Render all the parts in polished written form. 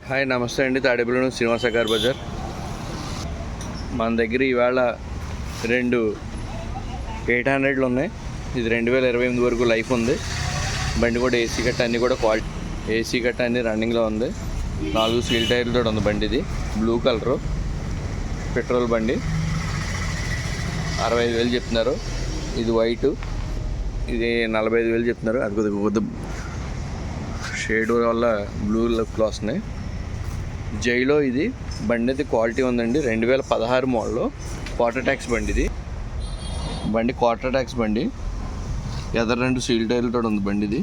Hi నమస్తే అండి. Tadepalli Srinivasa car Bazar. మన దగ్గర ఇవాళ రెండు 800లు ఉన్నాయి. ఇది 2028 వరకు లైఫ్ ఉంది. బండి కూడా ఏసీ కట్ట అన్నీ కూడా క్వాలిటీ, ఏసీ కట్ట అన్నీ రన్నింగ్లో ఉంది. 4 సీల్ టైర్లతో ఉంది బండి. ఇది బ్లూ కలరు పెట్రోల్ బండి. 65,000 చెప్తున్నారు. ఇది వైటు, ఇది 45,000 చెప్తున్నారు. అది కొద్దిగా షేడ్ వల్ల బ్లూ లుక్లో వస్తున్నాయి. జైలో ఇది బండి అయితే క్వాలిటీ ఉందండి. 2016 మోడల్ క్వార్టర్ ట్యాక్స్ బండి. ఇది బండి క్వార్టర్ ట్యాక్స్ బండి. ఎదర్ 2 సీల్ టైర్లతో ఉంది బండి. ఇది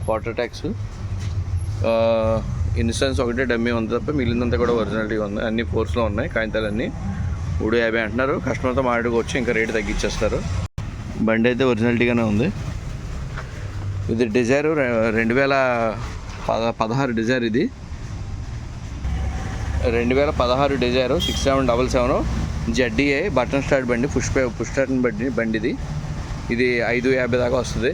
క్వార్టర్ ట్యాక్స్. ఇన్సూరెన్స్ ఒకటే డమ్మీ ఉంది తప్ప మిగిలినంతా కూడా ఒరిజినాలిటీ ఉంది. అన్ని ఫోర్స్లో ఉన్నాయి. కాగితాలన్నీ 350 అంటున్నారు. కస్టమర్తో మాట్లాడుకోవచ్చు, ఇంకా రేటు తగ్గించేస్తారు. బండి అయితే ఒరిజినాలిటీగానే ఉంది. ఇది డిజైర్ 2016 డిజైర్. ఇది 2016 డిజైర్ 6777 ZDA బటన్ స్టార్ట్ బండి. పుష్ స్టార్ట్ బండి. ఇది 550 దాకా వస్తుంది.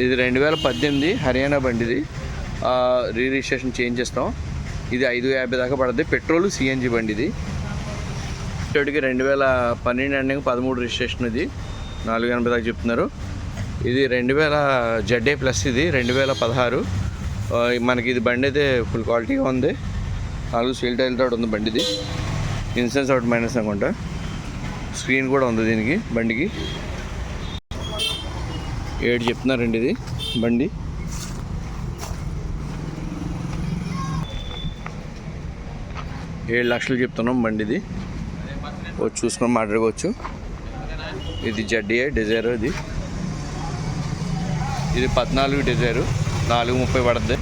ఇది 2018 హర్యానా బండి. ఇది రిజిస్ట్రేషన్ చేంజ్ చేస్తాం. ఇది 550 దాకా పడుతుంది. పెట్రోల్ CNG బండి. ఇది ఇప్పటికి 2012 ఎండింగ్ 13 రిజిస్ట్రేషన్. ఇది 480 దాకా చెప్తున్నారు. ఇది 2000 ZA ప్లస్. ఇది 2016 మనకి. ఇది బండి అయితే ఫుల్ క్వాలిటీగా ఉంది. 4 సీల్ టైర్లతో ఉంది బండి. ఇది ఇన్సూరెన్స్ ఒకటి మైనస్ అనుకుంటా. స్క్రీన్ కూడా ఉంది దీనికి. బండికి 7 చెప్తున్నారండి. ఇది బండి 7 లక్షలు చెప్తున్నాం బండి. ఇది వచ్చి చూసుకొని మాట్లాడుకోవచ్చు. ఇది ZDA డిజైర్. ఇది 14 డిజైరు 430 పడుతుంది.